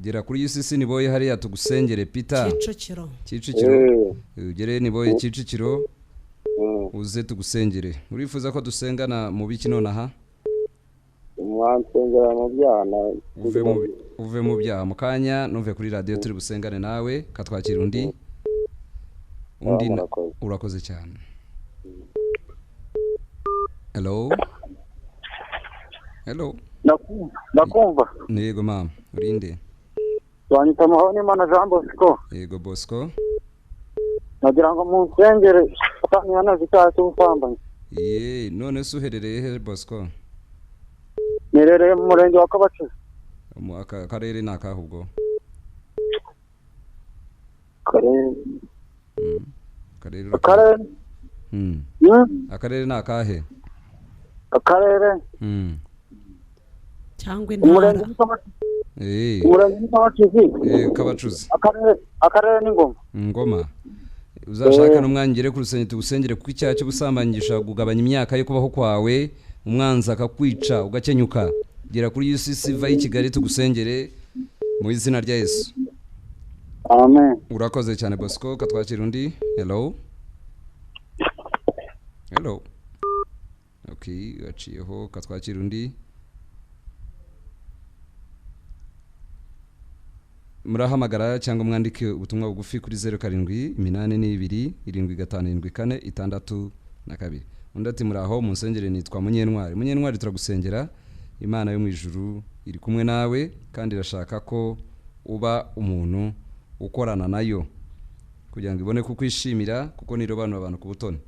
Gera kuri UCC niboye hariya tugusengere Peter. Kicukiro. Ugere niboye Kicukiro. Uze tugusengere. Urifuza ko dusengana mu biki nonaha? Mwansengera mu byana. Uve mu byaha mu kanya, nuve kuri radio turi busengane nawe. Katwakira undi. Urakoze cyane. Hello. Nakumva. Yego mama, urinde? Twanyita Mahoni Mana Jean Bosco. Yego Bosco. Nagira ngo munsengere Satani yanazitaye cy'ubusambanye. None se uherereye he Bosco? Nerereye mu murenge wa Kabacuzi. Mu akarere nakahubwo? Akarere nakahe? Akarere cyangwa intara. Kabacuzi. Akarere ni Ngoma. Uzashaka n'umwanya ngere ku rusengero tugusengere kuko icyaha cy'ubusambangisha kugabanya imyaka yo kubaho kwawe, umwanzi akakwica ugakenyuka. Gera kuri UCC va i Kigali tugusengere mu izina rya Yesu. Amen. Urakoze cyane Bosco, katwakira undi. Hello. Okay, gaciyeho, katwakira undi. Murahamagara cyangwa mwandike ubutumwa bugufi kuri 0782 7574 undi ati muraho munsengere, nitwa Munyentwari turagusengera. Imana yo mu ijuru iri kumwe nawe kandi irashaka ko uba umuntu ukorana nayo kugira ngo ibone kukwishimira kuko nirobanura abantu ku butoni.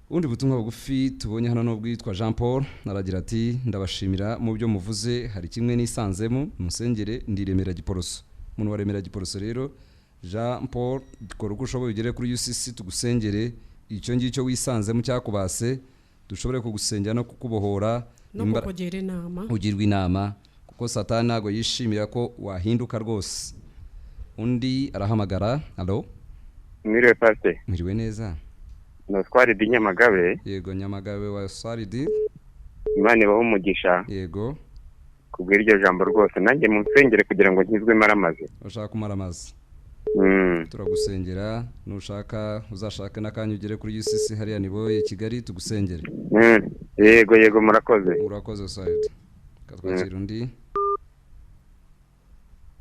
Undi butumwa bugufi tubonye hano no bwitwa Jean Paul, naragira ati ndabashimira mu byo muvuze, hari kimwe nisanzemo musengere ndiremera Giporoso. Umuntu waremera Giporoso rero Jean Paul, dukora uko ushoboye ugere kuri UCC tugusengere icyo ngicyo wisanzemo cyakubase, dushobore kugusengera no kukubohora no kukugira inama. Ugirwa inama kuko Satani ntago yishimira ko wahinduka rwose. Undi arahamagara. Allo. Mwiriwe Pastor. Mwiriwe neza. No Swaridi Nyamagabe. Yego Nyamagabe wa Swaridi. Imana ibaho umugisha. Yego. Kubwira iryo jambo rwose nanjye munsengere kugira ngo nkizwe maramaze. Ushaka kumaramaza. turagusengera nushaka uzashaka n'akanya ugere kuri UCC hariya niboye Kigali tugusengere. Yego murakoze. Urakoze Said. Katwakira undi.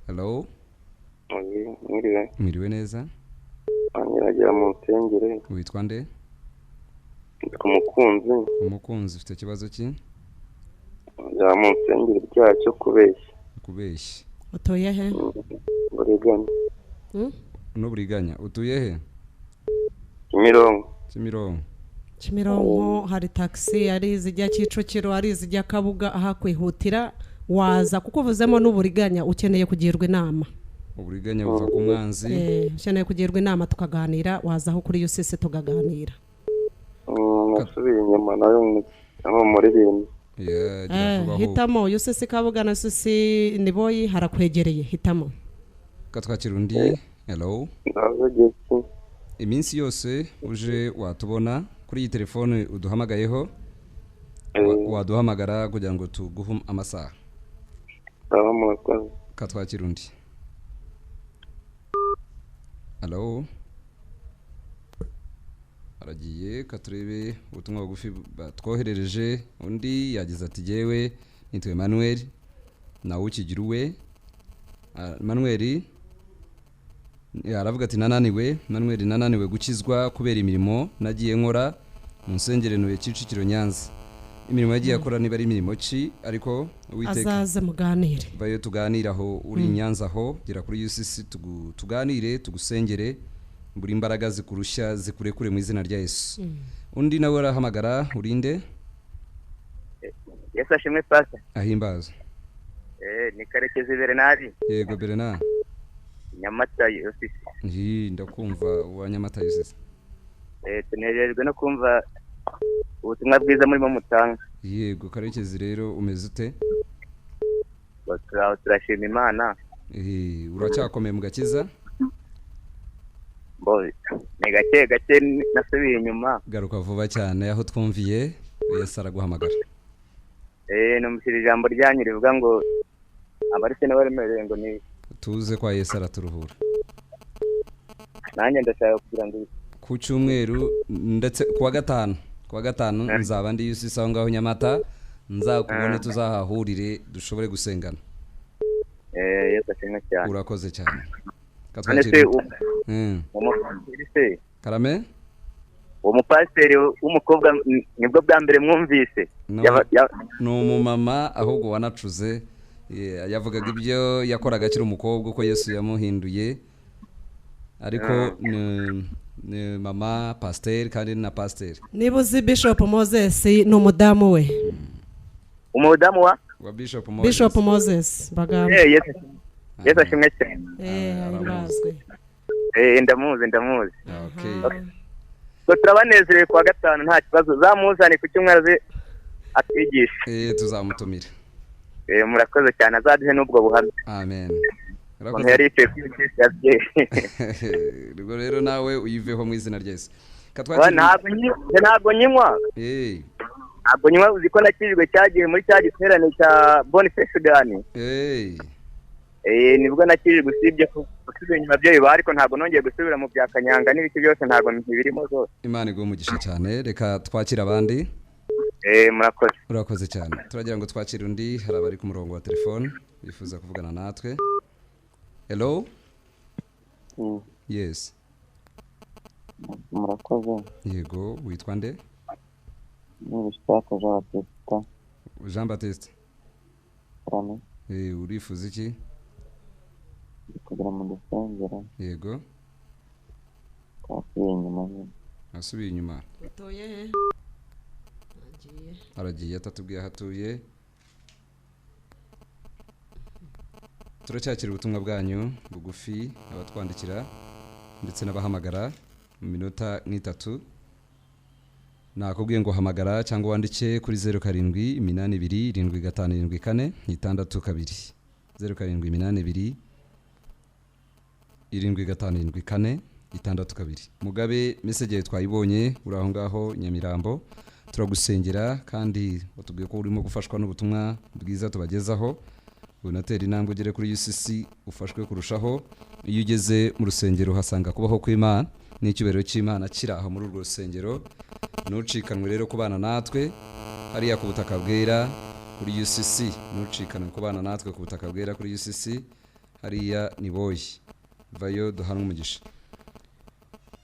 Hello. Mwiriwe neza. Anyiragira mu nsengere. Witwa nde? Umukunzi ufite kibazo ki? Ya mu nsengere cyacu kubeshya. Utuye he? Buriganya. Buriganya. Utuye he? Kimironko hari taxi ari zijya Kicukiro ari zijya Kabuga aha kwihutira waza kuko uvuzemo n'uburiganya ukeneye kugirwa inama. Uburiganya buva ku mwanzi. Ukeneye kugirwa inama tukaganira waza aho kuri UCC tukaganira. Nasubiye inyuma nayo muri bintu. Hitamo UCC Kabuga na UCC Niboyi harakwegereye hitamo. Katwakira undi. Hello. Iminsi yose uje watubona kuri iyi telefone uduhamagayeho waduhamagara kugira ngo tuguhe amasaha. Katwakira undi. Hello. Aragiye katurebe ubutumwa bugufi batwoherereje undi yagize ati jewe nitwe Emmanuel nawe ukigiruwe. Emmanuel aravuga ati nananiwe gukizwa kubera imirimo nagiye nkora mu nsengero ntuye Kicukiro Nyanza. Imirimo yagiye akora niba ari imirimo ki ariko Uwiteka azaze muganire. Bayo tuganiraho uri Nyanza ho gira kuri UCC tuganire tugusengere buri imbaraga zikurushya zikurekure mu izina rya Yesu. Undi nawe arahamagara urinde. Yesu ashimwe pastor. Ahimbaza. Ni Karekezi Bernard. Yego Bernard. Nyamata UCC. Ndakumva wa Nyamata UCC. Tunejejwe no kumva ubutumwa bwiza muri mutanga. Yego Karekezi rero umeze ute? Turashima Imana. Uracyakomeye mu gakiza? Ni gake nasubiye inyuma. Garuka vuba cyane aho twumviye Yesu araguhamagara. Numvise ijambo ryanyu rivuga ngo abarise n'abaremereye ngo ni tuze kwa Yesu araturuhura. Nanjye ndashaka kugira ngo ku cyumweru ndetse kuwa gatanu nzaba ndi UCC aho ngaho Nyamata nzakubone tuzahahurire dushobore gusengana. Yesu ashimwe cyane. Urakoze cyane. Katwakira. Karame? Umupasiteri w'umukobwa nibwo bwa mbere mwumvise. Ni umumama ahubwo wanacuze yavugaga ibyo yakoraga akiri umukobwa uko Yesu yamuhinduye ariko ni mama pasteur kandi na pasteur. Niba uzi Bishop Moses ni umudamu we. Umudamu wa Bishop Moses bagamba. Yesu ashimwe cyane. Ahimazwe. Ndamuzi. Okay. Turabanezerewe kwa gatanu nta kibazo zamuzane ku cyumweru atwigisha. Tuzamutumira. Murakoze cyane azaduhe n'ubwo buhamya. Amen. Urakoze. Rugo rero nawe uyiveho mu izina rya Yesu. Ntabwo nywa. Ntabwo nywa uziko nakijwe cyagiye muri cya giterane cya Boniface Gani. Nibwo nakijwe usibye gusubira inyuma byo biba ariko ntabwo nongeye gusubira mu bya Kanyanga n'ibiki byose ntabwo ntibirimo zose. Imana igumugisha cyane reka twakira abandi. Murakoze. Urakoze cyane. Turagira ngo twakire undi hari abari ku murongo wa telefone bifuza kuvugana natwe. Hello? Yes. Murakoze. Yego witwa nde? Nibishaka Jean Baptiste. Rame. Urifuza iki? Kugira mu dusengera. Yego. Asubiye inyuma. Utoye he? Aragiye atatubwiye hatuye. Turacyakira ubutumwa bwanyu bugufi abatwandikira ndetse n'abahamagara mu minota nk'itatu. Nakubwiye ngo hamagara cyangwa wandike kuri 0782757462 0782757462. Mugabe message twayibonye uraho ngaho Nyamirambo turagusengera kandi watubwiye ko urimo gufashwa n'ubutumwa bwiza tubagezaho unatera intambwe ugere kuri UCC ufashwe kurushaho. Iyo ugeze mu rusengero uhasanga kubaho kw'Imana n'icyubahiro cy'Imana kiri aho muri urwo rusengero. Ntucikanwe rero kubana natwe hariya ku butaka bwera kuri UCC, ntucikanwe kubana natwe ku butaka bwera kuri UCC hariya ni boyi. Vayo duhanwe umugisha.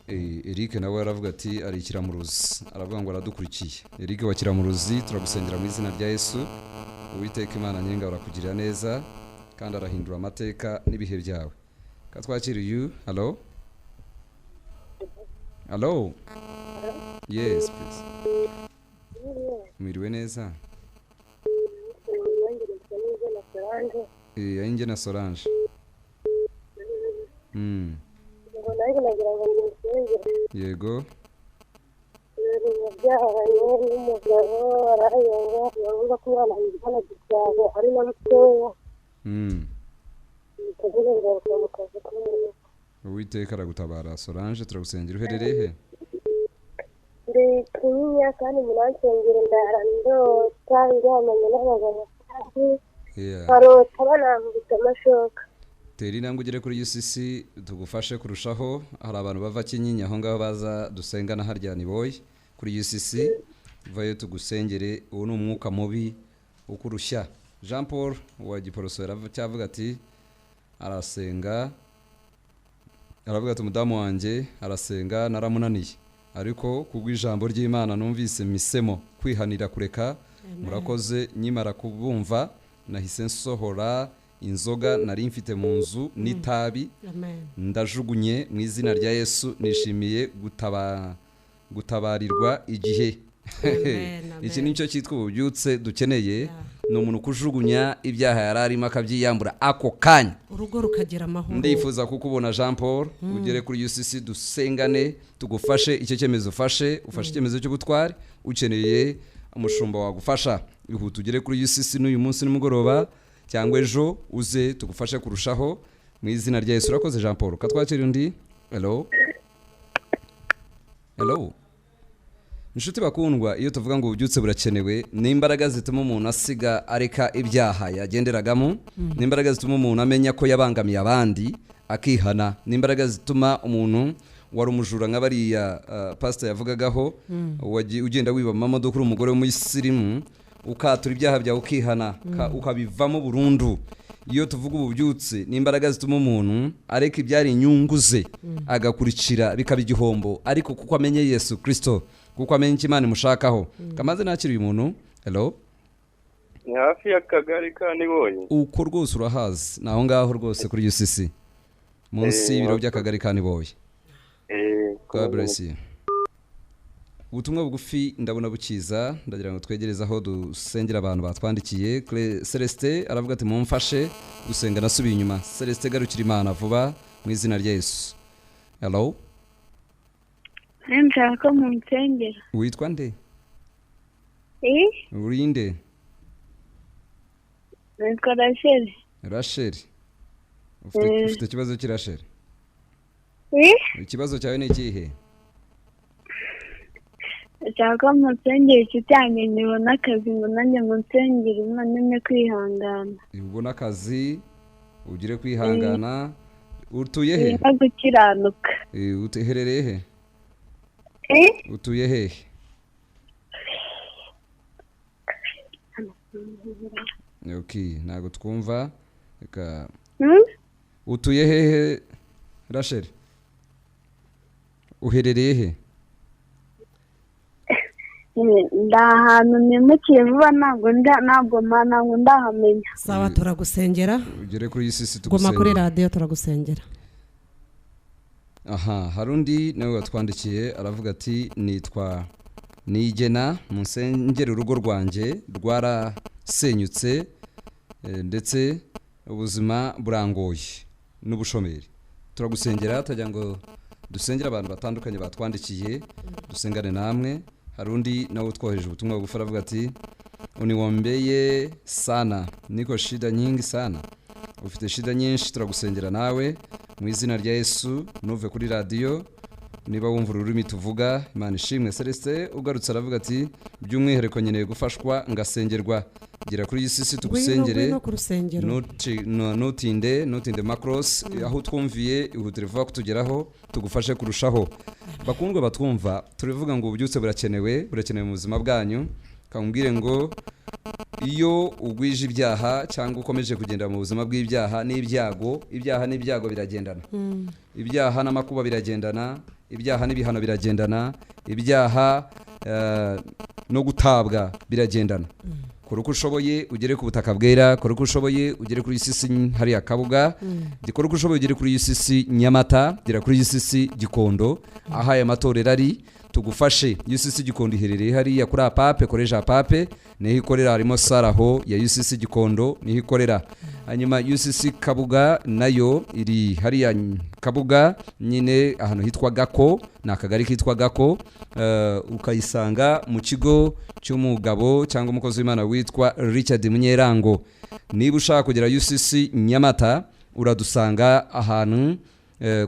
Eric nawe aravuga ati ari Kiramuruzi, aravuga ngo aradukurikiye. Eric wa Kiramuruzi turagusengera mu izina rya Yesu. Uwiteka Imana nyenga urakugirira neza kandi arahindura amateka n'ibihe byawe. Katwakira you. Hello. Hello. Yes, please. Mwiriwe neza. Ainge na Solange. Yego. Uwiteka aragutabara. Solange turagusengera. Uherereye he? Ndi Kinyinya kandi muransengera ndarandota ndyamanye n'abagabo barota banambitse amashoka. Teri intambwe ugere kuri UCC tugufashe kurushaho. Hari abantu bava Kinyinya aho ngaho baza dusengana harya ni boyi kuri UCC. Vayo tugusengere. Uwo ni umwuka mubi ukurushya. Jean Paul wa Giporoso cyavuga ati arasenga, aravuga ati umudamu wanjye arasenga naramunaniye, ariko kubw'ijambo ry'Imana numvise misemo kwihanira kureka. Murakoze, nyimara kubumva nahise nsohora inzoga nari mfite mu nzu n'itabi, ndajugunye mu izina rya Yesu. Nishimiye gutabarirwa igihe. Iki nicyo cyitwa ububyutse dukeneye. Ni umuntu kujugunya ibyaha yararimo akabyiyambura ako kanya, urugo rukagira amahoro. Ndifuza kukubona Jean Paul ugere kuri UCC dusengane tugufashe. Icyo cyemezo ufashe icyemezo cy'ubutwari, ukeneye umushumba wagufasha. Ihuta ugere kuri UCC n'uyu munsi nimugoroba cyangwa ejo uze tugufashe kurushaho mu izina rya Yesu. Urakoze Jean Paul. Katwakira undi. Hello. Hello. Inshuti bakundwa, iyo tuvuga ngo ububyutse burakenewe, ni imbaraga zituma umuntu asiga areka ibyaha yagenderagamo, ni imbaraga zituma umuntu amenya ko yabangamiye abandi akihana, ni imbaraga zituma umuntu wari umujura nk'abariya pastor yavugagaho, ugenda wiba amamodoka uri umugore w'umuyisirimu ukatura ibyaha byawe ukihana ukabivamo burundu. Iyo tuvuga ububyutse ni imbaraga zituma umuntu areka ibyari inyungu ze agakurikira bikaba igihombo, ariko kuko amenye Yesu Kristo, kuko amenye icyo Imana imushakaho. Kamaze nakira uyu muntu. Hello. Ni hafi y'akagari ka Nibonye. Uko rwose urahazi naho ngaho rwose kuri UCC munsi y'ibiro by'akagari ka Nibonye. God bless you. Ubutumwa bugufi ndabona bukiza, ndagira ngo twegereze aho dusengera abantu batwandikiye. Celestin aravuga ati mumfashe gusenga nasubiye inyuma. Celestin garukira Imana vuba mu izina rya Yesu. Hello. Nshaka mu nsengero. Witwa nde? Urinde? Nitwa Rachel. Rachel. Ufite ikibazo ki Rachel? Ikibazo cyawe ni ikihe? Nshaka mu nsengero cyane nibona akazi ngo nanjye mu nsengero Imana ine kwihangana. Ubona akazi ugire kwihangana. Utuye he? Nta gukiranuka. Uteherereye he? Utuye he? Okay, ntago twumva. Reka. Utuye he Rachel? Uherereye he? Ndahantu nimukiye vuba ntabwo ndahamenya. Sawa turagusengera. Ugere kuri UCC tugusengera. Goma kuri radio turagusengera. Aha, harundi nawe watwandikiye aravuga ati nitwa Nigena musengera urugo rwanjye rwarasenyutse ndetse ubuzima burangoye n'ubushomeri. Turagusengera tajya ngo dusengera abantu batandukanye batwandikiye dusengane namwe. Harundi nawe twohereje ubutumwa bugufi aravuga ati uniombeye sana, niko shida nyingi sana, ufite shida nyinshi, turagusengera nawe mu izina rya Yesu. Nuve kuri radio niba wumva ururimi tuvuga. Imana ishimwe. Celestin ugarutse aravuga ati by'umwihariko nkeneye gufashwa ngasengerwa gera kuri UCC tugusengere no notinde macros aho twumviye ihutire vuba kutugeraho tugufashe kurushaho. Bakundwa batwumva turivuga ngo ububyutse burakenewe mu buzima bwanyu. Kambwire ngo iyo ugwije ibyaha cyangwa ukomeje kugenda mu buzima bw'ibyaha n'ibyago biragendana. Ibyaha n'amakuba biragendana, ibyaha n'ibihano biragendana, ibyaha no gutabwa biragendana. Kora uko ushoboye ugere ku butaka bwera, kora uko ushoboye ugere kuri UCC hariya Kabuga, kora uko ushoboye ugere kuri UCC Nyamata, gera kuri UCC Gikondo aho aya matorero ari, tugufashe. UCC Gikondo iherereye hariya kuri Apape, koreja Apape niho ikorera, harimo saraho ya UCC Gikondo niho ikorera. Hanyuma UCC Kabuga nayo iri hariya Kabuga nyine ahantu hitwa Gako, nakagari kitwa Gako, ukayisanga mu kigo cy'umugabo cyangwa umukozi w'Imana witwa Richard Munyerango. Niba ushaka kugera UCC Nyamata uradusanga ahantu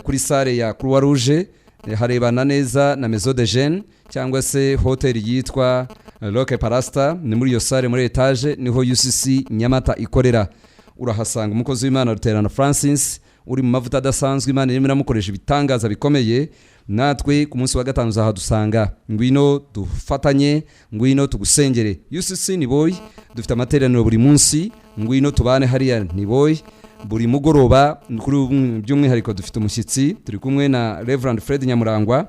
kuri sale ya Croix Rouge, harebana neza na Maison de Jeunes cyangwa se hotel yitwa Roque Parasta. Ni muri iyo sale muri etage niho UCC Nyamata ikorera. Urahasanga umukozi w'Imana Ruterana Francis uri mu mavuta adasanzwe, Imana irimo iramukoresha ibitangaza bikomeye. Natwe ku munsi wa gatanu uzahadusanga. Ngwino dufatanye, ngwino tugusengere. UCC ni boy, dufite amateraniro buri munsi. Ngwino tubane hariya ni boy. Buri mugoroba kuri by'umwihariko dufite umushyitsi, turi kumwe na Reverend Fred Nyamurangwa,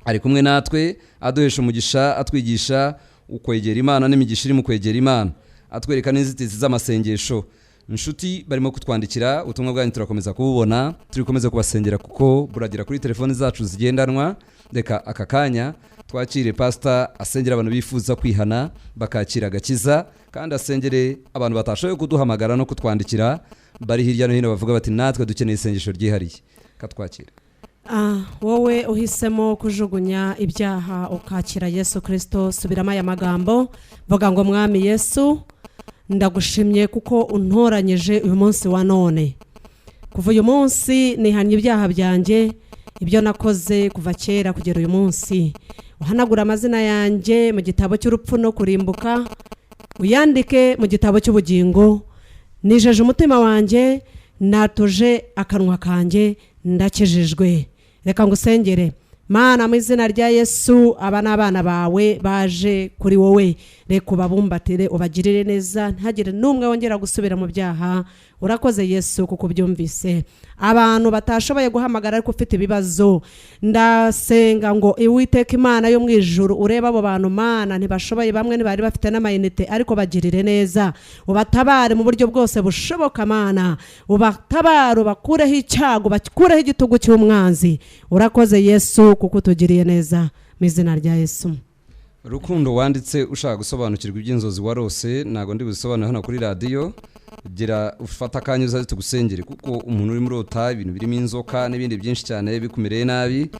ari kumwe natwe aduhesha umugisha, atwigisha ukwegera Imana n'imigisha iri mu kwegera Imana, atwereka n'inzitizi z'amasengesho. Inshuti barimo kutwandikira ubutumwa bwanyu turakomeza kububona, turikomeza kubasengera kuko buragira kuri telefoni zacu zigendanwa. Reka aka kanya twakire pastor asengera abantu bifuza kwihana bakakira agakiza, kandi asengere abantu batashoboye kuduhamagara no kutwandikira bari hirya no hino bavuga bati natwe dukeneye isengesho ryihariye. Katwakira. Wowe uhisemo kujugunya ibyaha ukakira Yesu Kristo, subiramo aya magambo, vuga ngo Mwami Yesu, ndagushimye kuko untoranyije uyu munsi wa none. Kuva uyu munsi nihanye ibyaha byanjye, ibyo nakoze kuva kera kugera uyu munsi. Uhanagura amazina yanjye mu gitabo cy'urupfu no kurimbuka, uyandike mu gitabo cy'ubugingo. Nijeje umutima wanjye, natuje akanwa kanjye, ndakijijwe. Reka ngusengere. Mana, mu izina rya Yesu, aba n'abana bawe baje kuri wowe, reka ubabumbatire ubagirire neza, ntagire n'umwe wongera gusubira mu byaha. Urakoze Yesu kuko byumvise. Abantu batashoboye guhamagara ariko ufite ibibazo, ndasenga ngo Uwiteka Imana yo mu ijuru ureba abo bantu Mana, ntibashoboye, bamwe ntibari bafite n'amayinite ariko bagirire neza, ubatabare mu buryo bwose bushoboka Mana, ubatabare bakureho icyago, bakureho igitugu cy'umwanzi. Urakoze Yesu kuko utugiriye neza, mu izina rya Yesu. Rukundo wanditse ushaka gusobanukirwa iby'inzozi warose, nago ndi busobanura hano kuri radio. Gira ufata kanyuza tugusengere kuko umuntu uri murota ibintu birimo inzoka n'ibindi byinshi cyane bikumereye nabi,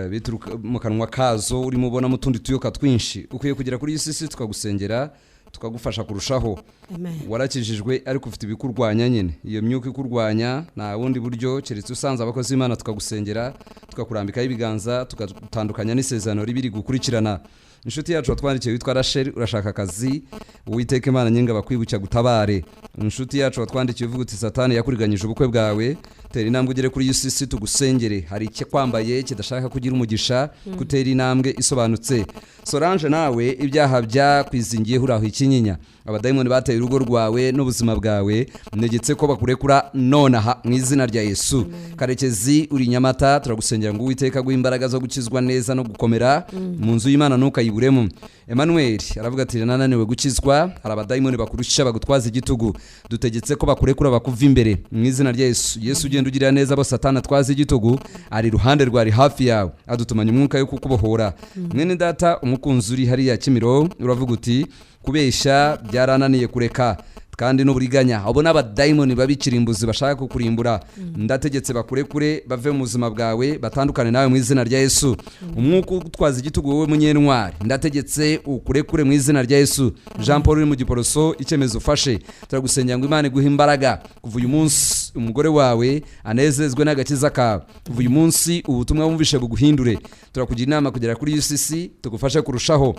bituruka mu kanwa kazo urimo ubona mu tundi tuyoka twinshi. Ukwiye kugera kuri UCC tukagusengera, tukagufasha kurushaho. Amen. Warakijijwe ariko ufite ibikurwanya nyine, iyo myuka ikurwanya nta wundi buryo keretse usanze abakozi b'Imana tukagusengera, tukakurambikaho ibiganza, tukatandukanya n'isezerano ribiri gukurikirana. Inshuti yacu watwandikiye witwa Rachel, urashaka akazi, Uwiteka Imana nyinga bakwibukya gutabare. Inshuti yacu watwandikiye uvuga uti Satani yakuriganyije ubukwe bwawe, tera intambwe ugere kuri UCC tugusengere. Hari icyo kwambaye kidashaka kugira umugisha, kutera intambwe isobanutse. Solange nawe ibyaha byakwizingiye huraho ikinyinya, abadayimoni bateye urugo rwawe n'ubuzima bwawe, negetse ko bakurekura nonaha mu izina rya Yesu. Karekezi uri Nyamata, turagusengera ngo Uwiteka guha imbaraga zo gukizwa neza no gukomera mu nzu y'Imana nukayiburemo. Emmanuel aravuga ati nananiwe gukizwa, hari abadayimoni bakurusha bagutwaza igitugu, dutegetse ko bakurekura bakuva imbere mu izina rya Yesu. Yesu ugenda ugirira neza bo Satani atwaza igitugu, ari ruhande rwari hafi yawe, adutumanya umwuka yo kukubohora. Mwene data umukunzi uri hariya Kimiro, uravuga uti kubesha byarananiye kureka kandi n'uburiganya, abo n'abadayimoni babikirimbuzi bashaka kukurimbura, ndategetse bakurekure bave mu buzima bwawe, batandukane nawe mu izina rya Yesu. Umwuka utwaza igitugu wowe munyentwari, ndategetse ukurekure mu izina rya Yesu. Jean Paul uri mu Giporoso, icyemezo ufashe, turagusengera ngo Imana iguhe imbaraga. Kuva uyu munsi umugore wawe anezezwe n'agakiza kawe, kuva uyu munsi ubutumwa wumvishe buguhindure. Turakugira inama kugera kuri UCC tugufashe kurushaho,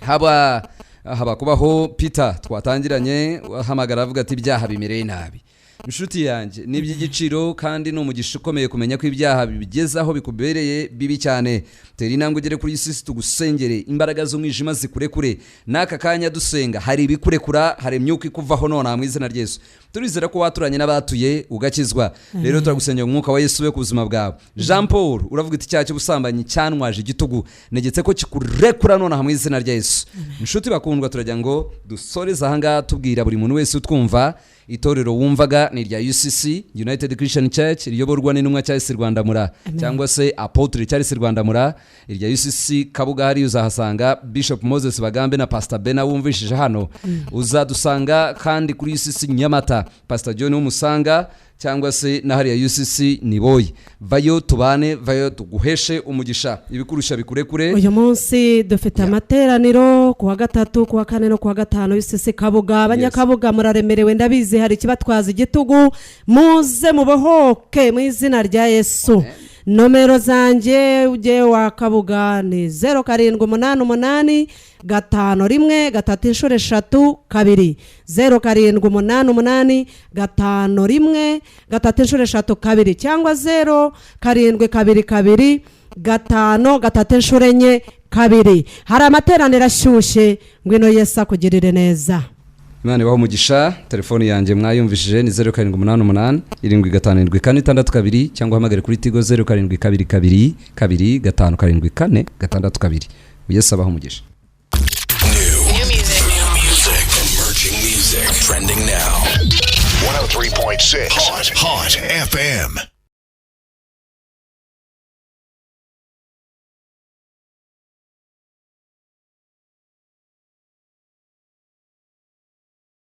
haba haba kubaho Peter twatangiranye wahamagara avuga ati ibyaha bimereye nabi. Inshuti yanjye ni iby'igiciro kandi ni umugisha ukomeye kumenya ko ibyaha bigezaho bikubereye bibi cyane. Tera intambwe ugere kuri Yesu tugusengere, imbaraga z'umwijima zikurekure. N'aka kanya dusenga hari ibikurekura, hari imyuka ikuvaho none mu izina rya Yesu. Turizera ko waturanye n'abatuye ugakizwa. Rero turagusengera umwuka wa Yesu we ku buzima bwawe. Jean Paul uravuga iti icyaha cy'ubusambanyi cyanwaje igitugu, negetse ko kikurekura none mu izina rya Yesu. Inshuti bakundwa, turagira ngo dusoreze ahanga tubwira buri muntu wese utwumva itorero wumvaga ni rya UCC United Christian Church riyoborwa n'intumwa Charles Rwandamura cyangwa se Apotre Charles Rwandamura. Irya UCC Kabuga hari uzahasanga Bishop Moses Bagambe na Pastor Bena wumvishije hano. Uzadusanga kandi kuri UCC Nyamata Pastor John Umusanga cyangwa se na hariya UCC Niboyi. Vayo tubane, vayo tuguheshe umugisha, ibikurusha bikurekure. Uyu munsi dufite amateraniro kuwa gatatu, kuwa kane no kuwa gatanu UCC Kabuga. Abanyakabuga muraremerewe ndabizi, hari kibatwaza igitugu, muze mubohoke mu izina rya Yesu. Nomero zanjye uje wa Kabuga ni 0788 51 3 3 0788 51 3 3 cyangwa 0722 5 3 4 hari amateraniro ashyushye, ngwino Yesu akugirire neza. Imana ibaho umugisha. Telefoni yanjye mwayumvishije ni 0788 7574 cyangwa hamagare kuri Tigo 0722 25574 Yesu abaho umugisha. New music. Emerging music. Trending now. 103.6 Hot FM.